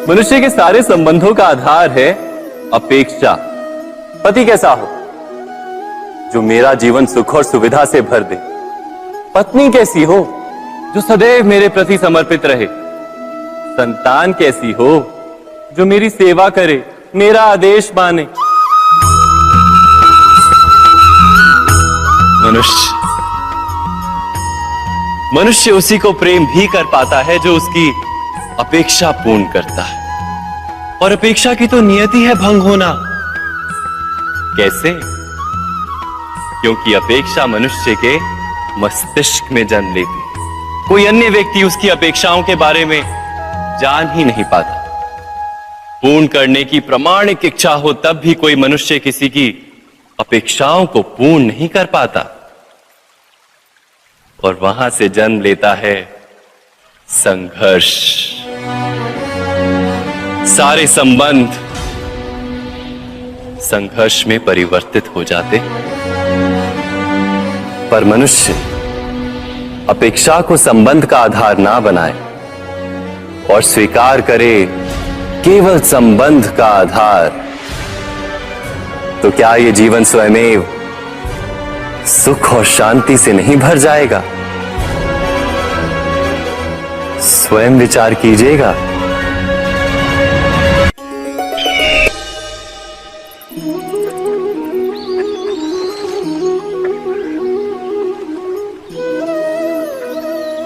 मनुष्य के सारे संबंधों का आधार है अपेक्षा। पति कैसा हो जो मेरा जीवन सुख और सुविधा से भर दे। पत्नी कैसी हो जो सदैव मेरे प्रति समर्पित रहे। संतान कैसी हो जो मेरी सेवा करे, मेरा आदेश माने। मनुष्य उसी को प्रेम भी कर पाता है जो उसकी अपेक्षा पूर्ण करता है। और अपेक्षा की तो नियति है भंग होना। कैसे? क्योंकि अपेक्षा मनुष्य के मस्तिष्क में जन्म लेती है। कोई अन्य व्यक्ति उसकी अपेक्षाओं के बारे में जान ही नहीं पाता। पूर्ण करने की प्रामाणिक इच्छा हो तब भी कोई मनुष्य किसी की अपेक्षाओं को पूर्ण नहीं कर पाता। और वहां से जन्म लेता है संघर्ष। सारे संबंध संघर्ष में परिवर्तित हो जाते। पर मनुष्य अपेक्षा को संबंध का आधार ना बनाए और स्वीकार करे केवल संबंध का आधार, तो क्या ये जीवन स्वयमेव सुख और शांति से नहीं भर जाएगा? स्वयं विचार कीजिएगा।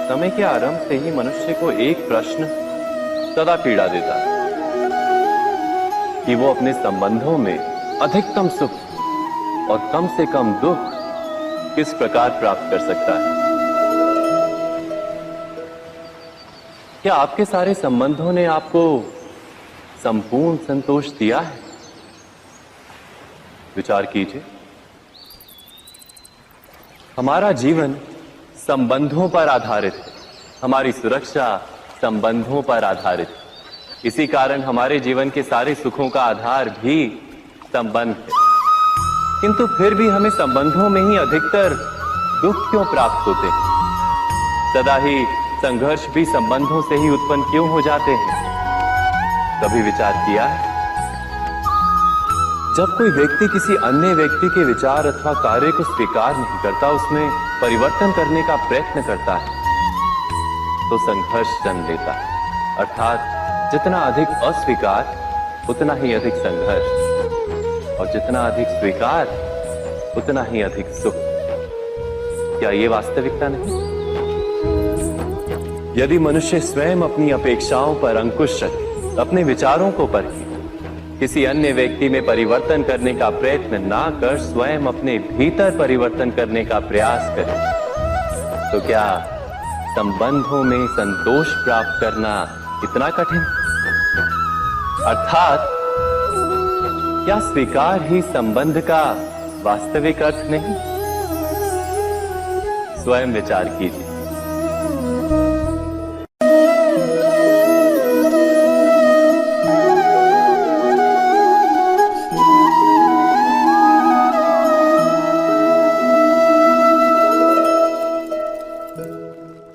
समय के आरंभ से ही मनुष्य को एक प्रश्न सदा पीड़ा देता है कि वो अपने संबंधों में अधिकतम सुख और कम से कम दुख किस प्रकार प्राप्त कर सकता है। क्या आपके सारे संबंधों ने आपको संपूर्ण संतोष दिया है? विचार कीजिए। हमारा जीवन संबंधों पर आधारित है। हमारी सुरक्षा संबंधों पर आधारित है। इसी कारण हमारे जीवन के सारे सुखों का आधार भी संबंध है। किंतु फिर भी हमें संबंधों में ही अधिकतर दुख क्यों प्राप्त होते हैं? सदा ही संघर्ष भी संबंधों से ही उत्पन्न क्यों हो जाते हैं? कभी विचार किया है? जब कोई व्यक्ति किसी अन्य व्यक्ति के विचार अथवा कार्य को स्वीकार नहीं करता, उसमें परिवर्तन करने का प्रयत्न करता है, तो संघर्ष जन्म लेता है। अर्थात जितना अधिक अस्वीकार उतना ही अधिक संघर्ष, और जितना अधिक स्वीकार उतना ही अधिक सुख। क्या ये वास्तविकता नहीं? यदि मनुष्य स्वयं अपनी अपेक्षाओं पर अंकुश रखे, अपने विचारों को परखे, किसी अन्य व्यक्ति में परिवर्तन करने का प्रयत्न ना कर स्वयं अपने भीतर परिवर्तन करने का प्रयास करे, तो क्या संबंधों में संतोष प्राप्त करना इतना कठिन? अर्थात क्या स्वीकार ही संबंध का वास्तविक अर्थ नहीं? स्वयं विचार कीजिए।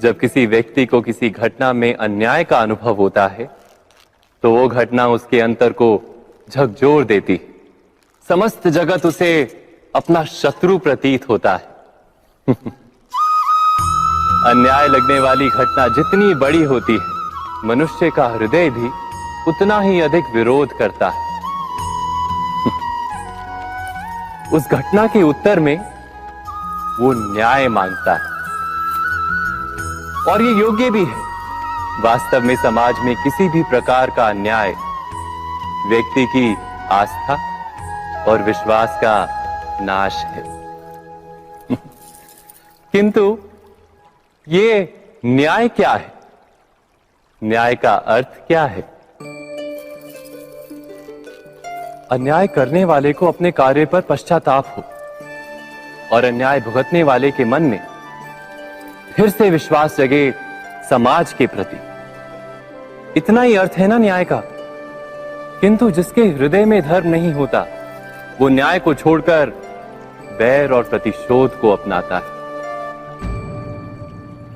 जब किसी व्यक्ति को किसी घटना में अन्याय का अनुभव होता है, तो वो घटना उसके अंतर को झकझोर देती। समस्त जगत उसे अपना शत्रु प्रतीत होता है। अन्याय लगने वाली घटना जितनी बड़ी होती है, मनुष्य का हृदय भी उतना ही अधिक विरोध करता है। उस घटना के उत्तर में वो न्याय मांगता है, और ये योग्य भी है। वास्तव में समाज में किसी भी प्रकार का अन्याय व्यक्ति की आस्था और विश्वास का नाश है। किंतु ये न्याय क्या है? न्याय का अर्थ क्या है? अन्याय करने वाले को अपने कार्य पर पश्चाताप हो और अन्याय भुगतने वाले के मन में फिर से विश्वास जगे समाज के प्रति। इतना ही अर्थ है ना न्याय का। किंतु जिसके हृदय में धर्म नहीं होता, वो न्याय को छोड़कर बैर और प्रतिशोध को अपनाता है।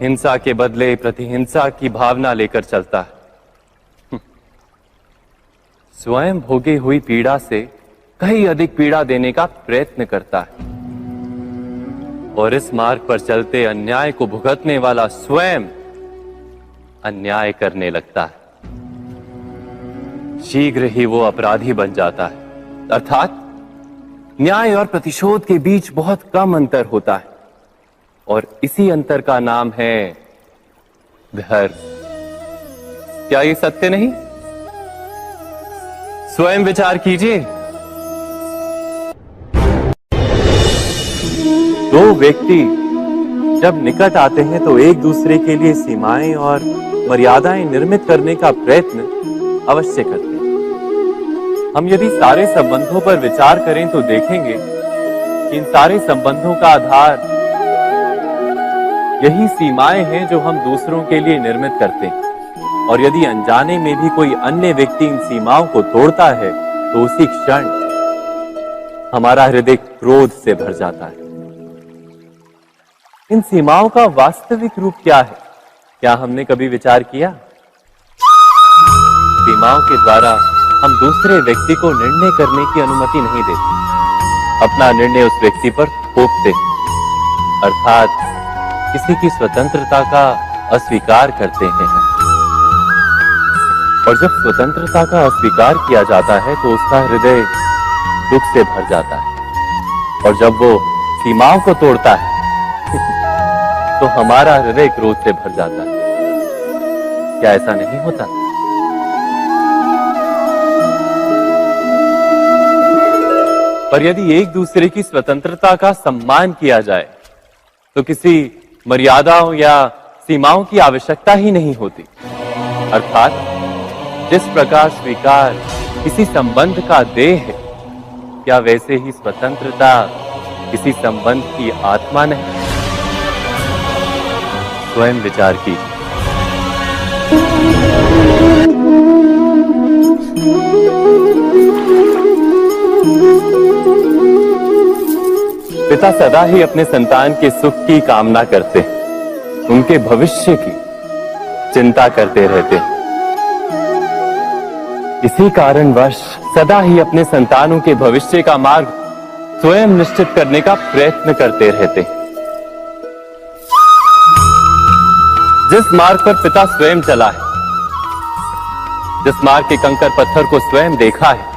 हिंसा के बदले प्रतिहिंसा की भावना लेकर चलता है। स्वयं भोगी हुई पीड़ा से कहीं अधिक पीड़ा देने का प्रयत्न करता है और इस मार्ग पर चलते अन्याय को भुगतने वाला स्वयं अन्याय करने लगता है। शीघ्र ही वो अपराधी बन जाता है, अर्थात न्याय और प्रतिशोध के बीच बहुत कम अंतर होता है और इसी अंतर का नाम है धर्म। क्या ये सत्य नहीं? स्वयं विचार कीजिए। दो व्यक्ति जब निकट आते हैं तो एक दूसरे के लिए सीमाएं और मर्यादाएं निर्मित करने का प्रयत्न अवश्य करते हैं। हम यदि सारे संबंधों पर विचार करें तो देखेंगे कि इन सारे संबंधों का आधार यही सीमाएं हैं जो हम दूसरों के लिए निर्मित करते हैं। और यदि अनजाने में भी कोई अन्य व्यक्ति इन सीमाओं को तोड़ता है तो उसी क्षण हमारा हृदय क्रोध से भर जाता है। इन सीमाओं का वास्तविक रूप क्या है? क्या हमने कभी विचार किया? सीमाओं के द्वारा हम दूसरे व्यक्ति को निर्णय करने की अनुमति नहीं देते, अपना निर्णय उस व्यक्ति पर थोपते, अर्थात किसी की स्वतंत्रता का अस्वीकार करते हैं। और जब स्वतंत्रता का अस्वीकार किया जाता है तो उसका हृदय दुख से भर जाता है और जब वो सीमाओं को तोड़ता है तो हमारा हृदय क्रोध से भर जाता है। क्या ऐसा नहीं होता? पर यदि एक दूसरे की स्वतंत्रता का सम्मान किया जाए तो किसी मर्यादाओं या सीमाओं की आवश्यकता ही नहीं होती। अर्थात जिस प्रकार स्वीकार किसी संबंध का देह है, क्या वैसे ही स्वतंत्रता किसी संबंध की आत्मा नहीं? स्वयं विचार कीजिए। पिता सदा ही अपने संतान के सुख की कामना करते हैं, उनके भविष्य की चिंता करते रहते हैं। इसी कारणवश सदा ही अपने संतानों के भविष्य का मार्ग स्वयं निश्चित करने का प्रयत्न करते रहते हैं। जिस मार्ग पर पिता स्वयं चला है, जिस मार्ग के कंकर पत्थर को स्वयं देखा है,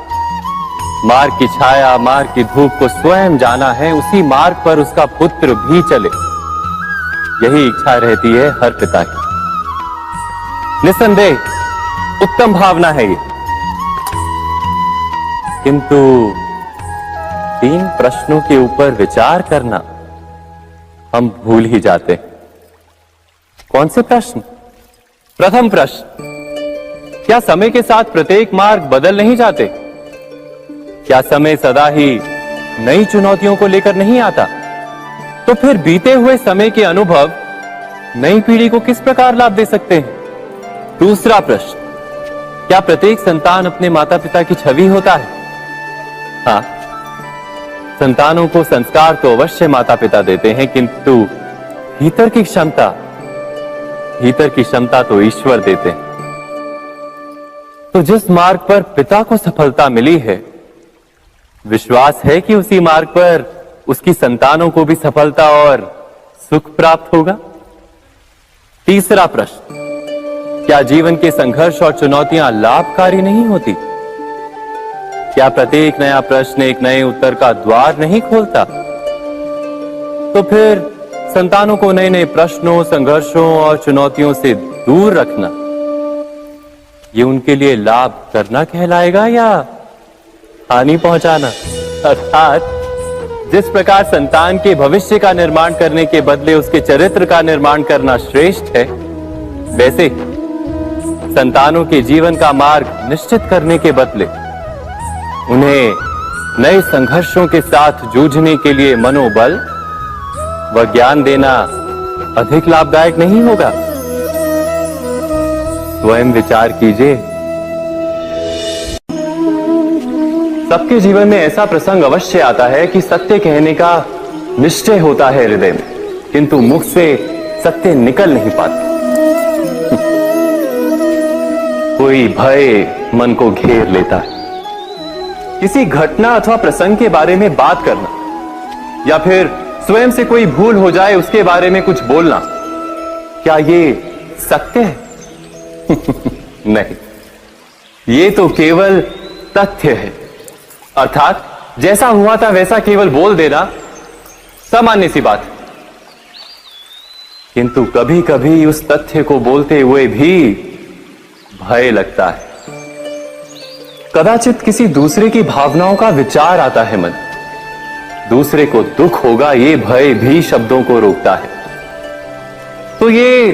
मार्ग की छाया, मार्ग की धूप को स्वयं जाना है, उसी मार्ग पर उसका पुत्र भी चले, यही इच्छा रहती है हर पिता की। निसंदेह उत्तम भावना है ये, किंतु 3 प्रश्नों के ऊपर विचार करना हम भूल ही जाते हैं। कौन से प्रश्न? प्रथम प्रश्न, क्या समय के साथ प्रत्येक मार्ग बदल नहीं जाते? क्या समय सदा ही नई चुनौतियों को लेकर नहीं आता? तो फिर बीते हुए समय के अनुभव नई पीढ़ी को किस प्रकार लाभ दे सकते हैं? दूसरा प्रश्न, क्या प्रत्येक संतान अपने माता पिता की छवि होता है? हाँ, संतानों को संस्कार तो अवश्य माता पिता देते हैं, किंतु भीतर की क्षमता तो ईश्वर देते हैं। तो जिस मार्ग पर पिता को सफलता मिली है, विश्वास है कि उसी मार्ग पर उसकी संतानों को भी सफलता और सुख प्राप्त होगा। तीसरा प्रश्न, क्या जीवन के संघर्ष और चुनौतियां लाभकारी नहीं होती? क्या प्रत्येक नया प्रश्न एक नए उत्तर का द्वार नहीं खोलता? तो फिर संतानों को नए नए प्रश्नों, संघर्षों और चुनौतियों से दूर रखना, ये उनके लिए लाभ करना कहलाएगा या हानि पहुंचाना? अर्थात जिस प्रकार संतान के भविष्य का निर्माण करने के बदले उसके चरित्र का निर्माण करना श्रेष्ठ है, वैसे संतानों के जीवन का मार्ग निश्चित करने के बदले उन्हें नए संघर्षों के साथ जूझने के लिए मनोबल व ज्ञान देना अधिक लाभदायक नहीं होगा? स्वयं विचार कीजिए। सबके जीवन में ऐसा प्रसंग अवश्य आता है कि सत्य कहने का निश्चय होता है हृदय में, किंतु मुख से सत्य निकल नहीं पाता। कोई भय मन को घेर लेता है। किसी घटना अथवा प्रसंग के बारे में बात करना या फिर स्वयं से कोई भूल हो जाए उसके बारे में कुछ बोलना, क्या ये सत्य है? नहीं, ये तो केवल तथ्य है। अर्थात जैसा हुआ था वैसा केवल बोल देना सामान्य सी बात है। किंतु कभी कभी उस तथ्य को बोलते हुए भी भय लगता है। कदाचित किसी दूसरे की भावनाओं का विचार आता है मन, दूसरे को दुख होगा ये भय भी शब्दों को रोकता है। तो ये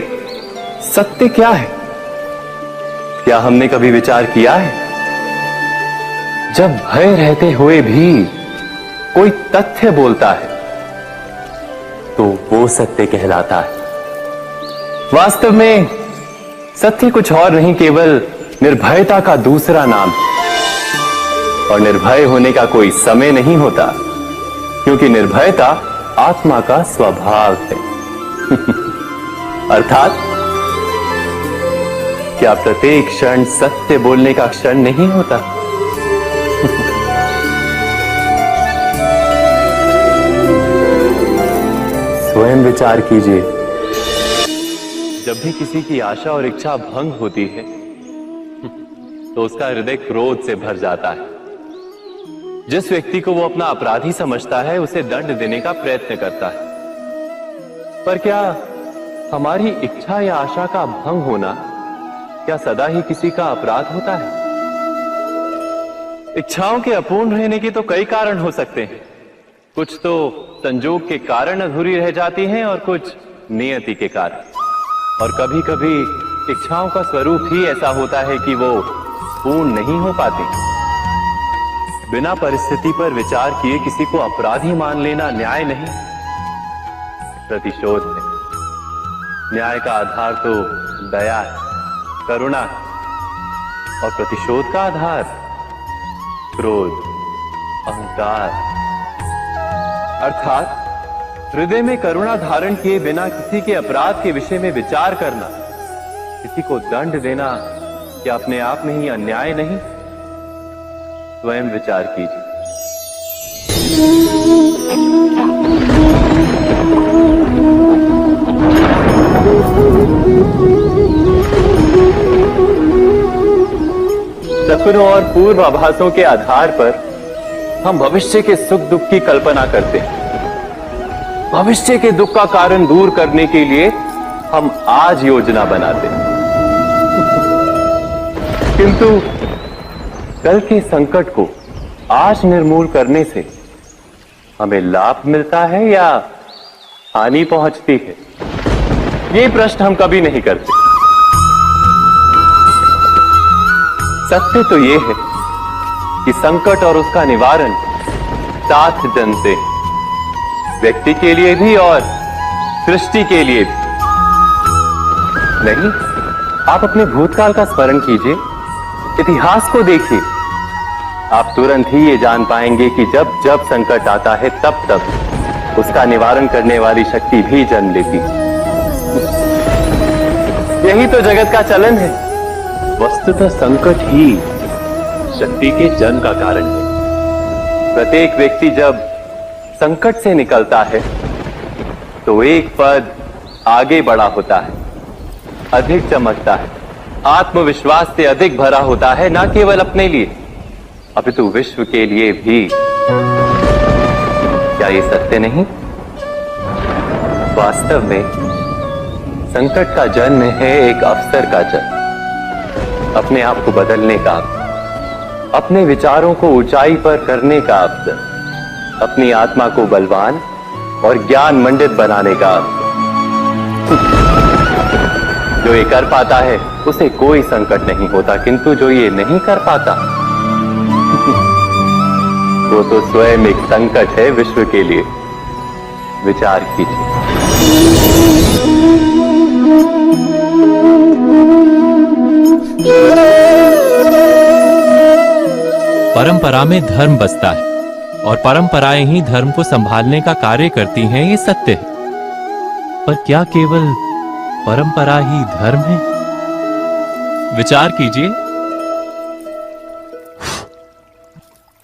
सत्य क्या है? क्या हमने कभी विचार किया है? जब भय रहते हुए भी कोई तथ्य बोलता है तो वो सत्य कहलाता है। वास्तव में सत्य कुछ और नहीं, केवल निर्भयता का दूसरा नाम है। और निर्भय होने का कोई समय नहीं होता, क्योंकि निर्भयता आत्मा का स्वभाव है। अर्थात क्या प्रत्येक क्षण सत्य बोलने का क्षण नहीं होता? स्वयं विचार कीजिए। जब भी किसी की आशा और इच्छा भंग होती है तो उसका हृदय क्रोध से भर जाता है। जिस व्यक्ति को वो अपना अपराधी समझता है उसे दंड देने का प्रयत्न करता है। पर क्या हमारी इच्छा या आशा का भंग होना क्या सदा ही किसी का अपराध होता है? इच्छाओं के अपूर्ण रहने के तो कई कारण हो सकते हैं। कुछ तो संजोग के कारण अधूरी रह जाती हैं और कुछ नियति के कारण। और कभी कभी इच्छाओं का स्वरूप ही ऐसा होता है कि वो पूर्ण नहीं हो पाती। बिना परिस्थिति पर विचार किए किसी को अपराधी मान लेना न्याय नहीं, प्रतिशोध है। न्याय का आधार तो दया है, करुणा है, और प्रतिशोध का आधार क्रोध, अहंकार। अर्थात हृदय में करुणा धारण किए बिना किसी के अपराध के विषय में विचार करना, किसी को दंड देना, क्या अपने आप में ही अन्याय नहीं? स्वयं विचार कीजिए। सपनों और पूर्वाभासों के आधार पर हम भविष्य के सुख दुख की कल्पना करते हैं। भविष्य के दुख का कारण दूर करने के लिए हम आज योजना बनाते हैं। किंतु कल के संकट को आज निर्मूल करने से हमें लाभ मिलता है या हानि पहुंचती है? ये प्रश्न हम कभी नहीं करते। सत्य तो ये है कि संकट और उसका निवारण साथ जन से, व्यक्ति के लिए भी और सृष्टि के लिए भी। नहीं, आप अपने भूतकाल का स्मरण कीजिए, इतिहास को देखिए। आप तुरंत ही ये जान पाएंगे कि जब जब संकट आता है तब तब उसका निवारण करने वाली शक्ति भी जन्म लेती है। यही तो जगत का चलन है। वस्तुतः संकट ही शक्ति के जन्म का कारण है। प्रत्येक व्यक्ति जब संकट से निकलता है तो एक पद आगे बढ़ा होता है, अधिक चमकता है, आत्मविश्वास से अधिक भरा होता है, न केवल अपने लिए अपितु विश्व के लिए भी। क्या ये सत्य नहीं? वास्तव में संकट का जन्म है एक अवसर का जन्म, अपने आप को बदलने का, अपने विचारों को ऊंचाई पर करने का अवसर, अपनी आत्मा को बलवान और ज्ञान मंडित बनाने का अवसर। जो ये कर पाता है उसे कोई संकट नहीं होता, किंतु जो ये नहीं कर पाता वो तो स्वयं एक संकट है विश्व के लिए। विचार कीजिए। परंपरा में धर्म बसता है और परंपराएं ही धर्म को संभालने का कार्य करती हैं, ये सत्य है। पर क्या केवल परंपरा ही धर्म है? विचार कीजिए।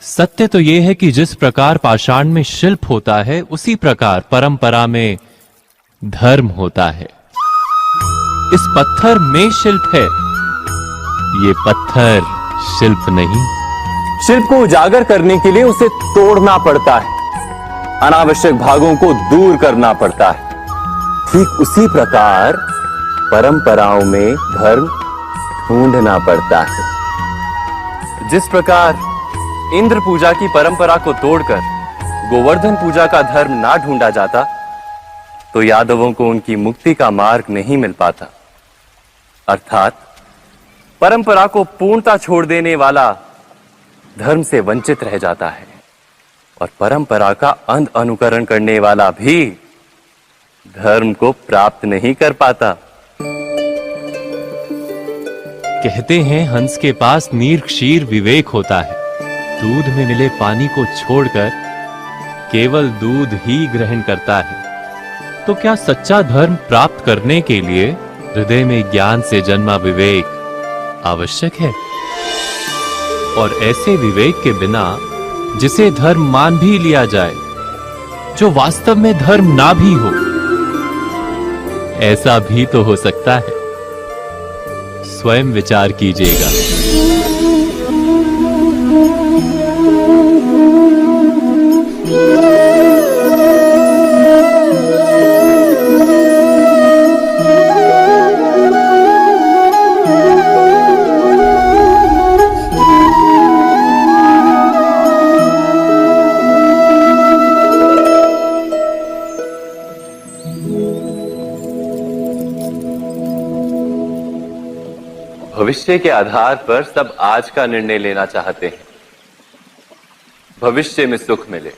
सत्य तो यह है कि जिस प्रकार पाषाण में शिल्प होता है, उसी प्रकार परंपरा में धर्म होता है। इस पत्थर में शिल्प है, ये पत्थर शिल्प नहीं। शिल्प को उजागर करने के लिए उसे तोड़ना पड़ता है, अनावश्यक भागों को दूर करना पड़ता है। ठीक उसी प्रकार परंपराओं में धर्म ढूंढना पड़ता है। जिस प्रकार इंद्र पूजा की परंपरा को तोड़कर गोवर्धन पूजा का धर्म ना ढूंढा जाता, तो यादवों को उनकी मुक्ति का मार्ग नहीं मिल पाता। अर्थात परंपरा को पूर्णता छोड़ देने वाला धर्म से वंचित रह जाता है, और परंपरा का अंध अनुकरण करने वाला भी धर्म को प्राप्त नहीं कर पाता। कहते हैं हंस के पास नीर क्षीर विवेक होता है। दूध में मिले पानी को छोड़कर केवल दूध ही ग्रहण करता है। तो क्या सच्चा धर्म प्राप्त करने के लिए हृदय में ज्ञान से जन्मा विवेक आवश्यक है? और ऐसे विवेक के बिना जिसे धर्म मान भी लिया जाए, जो वास्तव में धर्म ना भी हो, ऐसा भी तो हो सकता है। स्वयं विचार कीजिएगा। भविष्य के आधार पर सब आज का निर्णय लेना चाहते हैं। भविष्य में सुख मिले,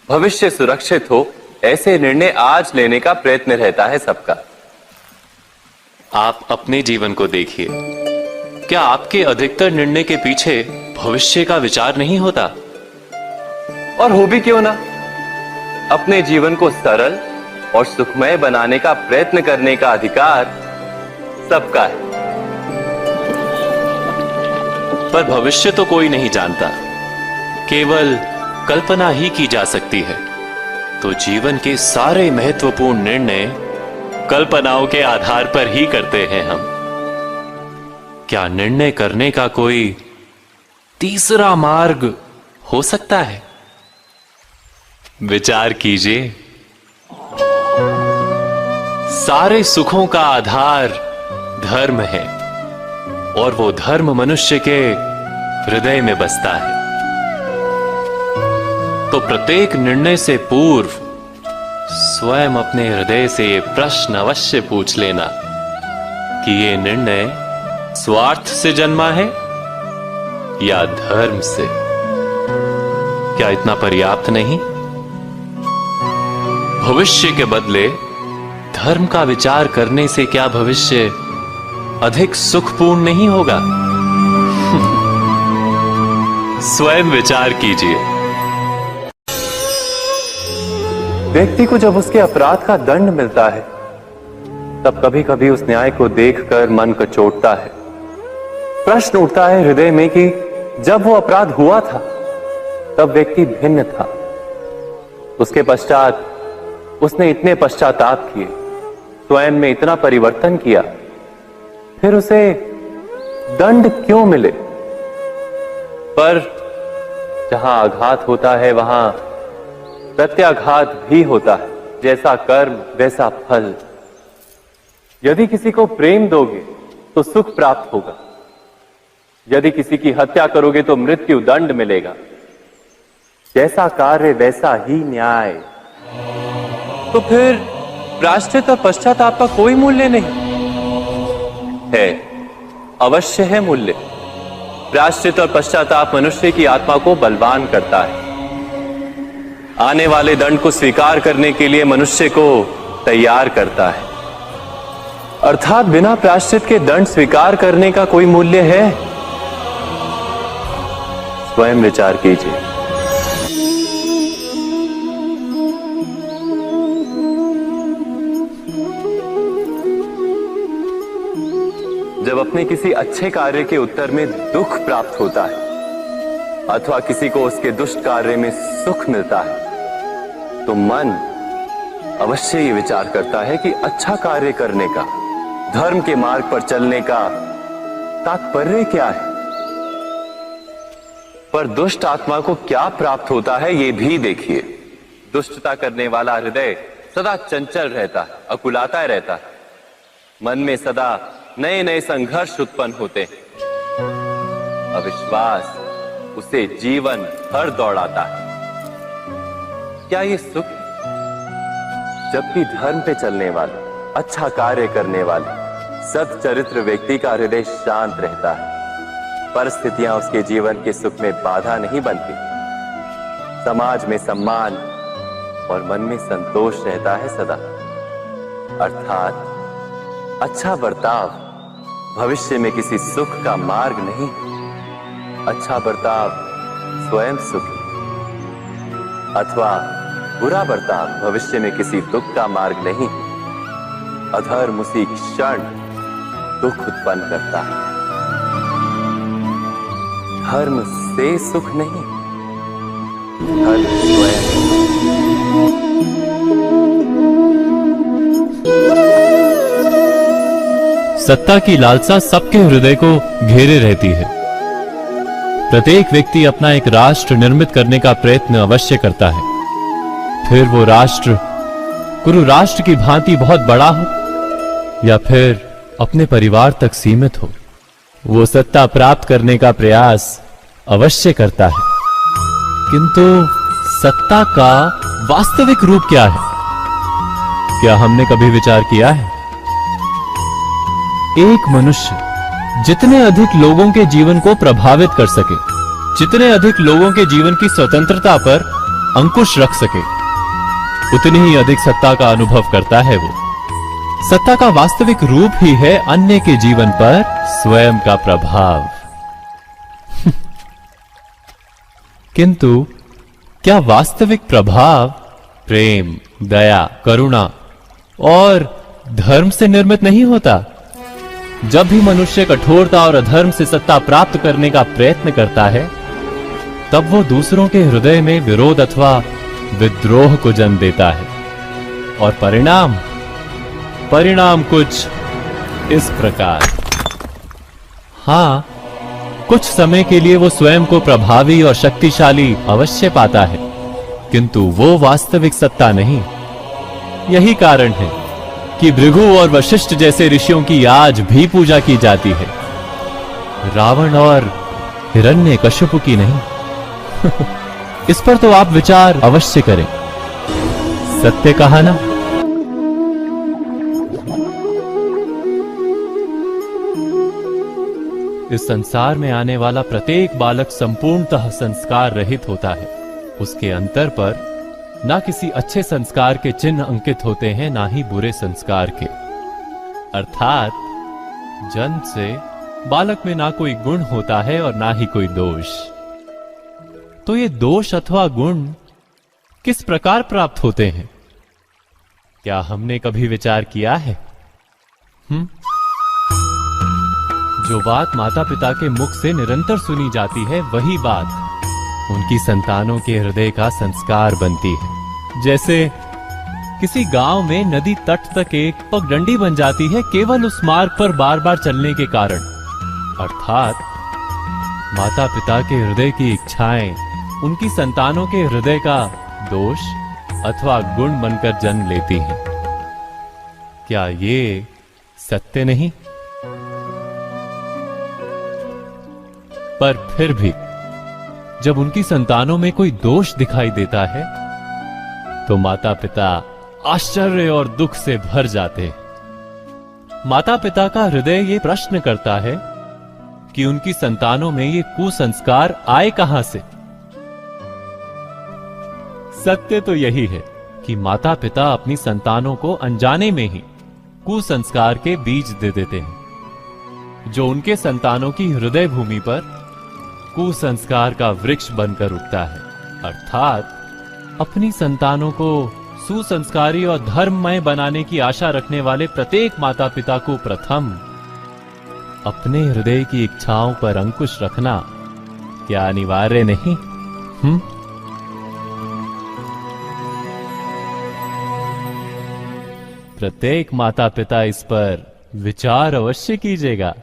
भविष्य सुरक्षित हो, ऐसे निर्णय आज लेने का प्रयत्न रहता है सबका। आप अपने जीवन को देखिए। क्या आपके अधिकतर निर्णय के पीछे भविष्य का विचार नहीं होता? और हो भी क्यों ना, अपने जीवन को सरल और सुखमय बनाने का प्रयत्न करने का अधिकार सबका है। पर भविष्य तो कोई नहीं जानता, केवल कल्पना ही की जा सकती है। तो जीवन के सारे महत्वपूर्ण निर्णय कल्पनाओं के आधार पर ही करते हैं हम। क्या निर्णय करने का कोई तीसरा मार्ग हो सकता है? विचार कीजिए। सारे सुखों का आधार धर्म है, और वो धर्म मनुष्य के हृदय में बसता है। तो प्रत्येक निर्णय से पूर्व स्वयं अपने हृदय से ये प्रश्न अवश्य पूछ लेना कि ये निर्णय स्वार्थ से जन्मा है या धर्म से। क्या इतना पर्याप्त नहीं? भविष्य के बदले धर्म का विचार करने से क्या भविष्य अधिक सुखपूर्ण नहीं होगा? स्वयं विचार कीजिए। व्यक्ति को जब उसके अपराध का दंड मिलता है, तब कभी कभी उस न्याय को देखकर मन कचोटता है। प्रश्न उठता है हृदय में कि जब वो अपराध हुआ था, तब व्यक्ति भिन्न था। उसके पश्चात उसने इतने पश्चाताप किए, स्वयं में इतना परिवर्तन किया, फिर उसे दंड क्यों मिले? पर जहां आघात होता है, वहां प्रत्याघात भी होता है। जैसा कर्म वैसा फल। यदि किसी को प्रेम दोगे तो सुख प्राप्त होगा, यदि किसी की हत्या करोगे तो मृत्यु दंड मिलेगा। जैसा कार्य वैसा ही न्याय। तो फिर प्रायश्चित और पश्चाताप का कोई मूल्य नहीं है? अवश्य है मूल्य। प्रायश्चित और पश्चाताप मनुष्य की आत्मा को बलवान करता है। आने वाले दंड को स्वीकार करने के लिए मनुष्य को तैयार करता है। अर्थात बिना प्रायश्चित के दंड स्वीकार करने का कोई मूल्य है? स्वयं विचार कीजिए। जब अपने किसी अच्छे कार्य के उत्तर में दुख प्राप्त होता है अथवा किसी को उसके दुष्ट कार्य में सुख मिलता है, तो मन अवश्य ये विचार करता है कि अच्छा कार्य करने का, धर्म के मार्ग पर चलने का तात्पर्य क्या है। पर दुष्ट आत्मा को क्या प्राप्त होता है ये भी देखिए। दुष्टता करने वाला हृदय सदा चंचल रहता है, अकुलाता रहता है। मन में सदा नए नए संघर्ष उत्पन्न होते हैं। अविश्वास उसे जीवन भर दौड़ाता है। क्या ये सुख है? जबकि धर्म पे चलने वाले, अच्छा कार्य करने वाले, सच्चरित्र व्यक्ति का हृदय शांत रहता है। परिस्थितियां उसके जीवन के सुख में बाधा नहीं बनती। समाज में सम्मान और मन में संतोष रहता है सदा। अर्थात अच्छा बर्ताव भविष्य में किसी सुख का मार्ग नहीं, अच्छा बर्ताव स्वयं सुख, अथवा बुरा बर्ताव भविष्य में किसी दुख का मार्ग नहीं। अधर्म उसी क्षण दुख उत्पन्न करता है। धर्म से सुख नहीं, धर्म स्वयं। सत्ता की लालसा सबके हृदय को घेरे रहती है। प्रत्येक व्यक्ति अपना एक राष्ट्र निर्मित करने का प्रयत्न अवश्य करता है। फिर वो राष्ट्र कुरु राष्ट्र की भांति बहुत बड़ा हो या फिर अपने परिवार तक सीमित हो, वो सत्ता प्राप्त करने का प्रयास अवश्य करता है। किंतु सत्ता का वास्तविक रूप क्या है? क्या हमने कभी विचार किया है? एक मनुष्य जितने अधिक लोगों के जीवन को प्रभावित कर सके, जितने अधिक लोगों के जीवन की स्वतंत्रता पर अंकुश रख सके, उतनी ही अधिक सत्ता का अनुभव करता है वो। सत्ता का वास्तविक रूप ही है अन्य के जीवन पर स्वयं का प्रभाव। किंतु क्या वास्तविक प्रभाव प्रेम, दया, करुणा और धर्म से निर्मित नहीं होता? जब भी मनुष्य कठोरता और अधर्म से सत्ता प्राप्त करने का प्रयत्न करता है, तब वो दूसरों के हृदय में विरोध अथवा विद्रोह को जन्म देता है। और परिणाम कुछ इस प्रकार। हां, कुछ समय के लिए वो स्वयं को प्रभावी और शक्तिशाली अवश्य पाता है, किंतु वो वास्तविक सत्ता नहीं। यही कारण है कि भृगु और वशिष्ठ जैसे ऋषियों की आज भी पूजा की जाती है, रावण और हिरण्यकश्यप की नहीं। इस पर तो आप विचार अवश्य करें। सत्य कहा ना? इस संसार में आने वाला प्रत्येक बालक संपूर्णतः संस्कार रहित होता है। उसके अंतर पर ना किसी अच्छे संस्कार के चिन्ह अंकित होते हैं, ना ही बुरे संस्कार के। अर्थात जन्म से बालक में ना कोई गुण होता है और ना ही कोई दोष। तो ये दोष अथवा गुण किस प्रकार प्राप्त होते हैं? क्या हमने कभी विचार किया है? जो बात माता पिता के मुख से निरंतर सुनी जाती है, वही बात उनकी संतानों के हृदय का संस्कार बनती है। जैसे किसी गांव में नदी तट तक एक पगडंडी बन जाती है केवल उस मार्ग पर बार बार चलने के कारण। अर्थात माता पिता के हृदय की इच्छाएं उनकी संतानों के हृदय का दोष अथवा गुण बनकर जन्म लेती हैं। क्या ये सत्य नहीं? पर फिर भी जब उनकी संतानों में कोई दोष दिखाई देता है, तो माता पिता आश्चर्य और दुख से भर जाते हैं। माता पिता का हृदय ये प्रश्न करता है कि उनकी संतानों में ये कुसंस्कार आए कहां से? सत्य तो यही है कि माता पिता अपनी संतानों को अनजाने में ही कुसंस्कार के बीज दे देते हैं, जो उनके संतानों की हृदय भूमि पर कुसंस्कार का वृक्ष बनकर उगता है। अर्थात अपनी संतानों को सुसंस्कारी और धर्ममय बनाने की आशा रखने वाले प्रत्येक माता पिता को प्रथम अपने हृदय की इच्छाओं पर अंकुश रखना क्या अनिवार्य नहीं? प्रत्येक माता पिता इस पर विचार अवश्य कीजिएगा।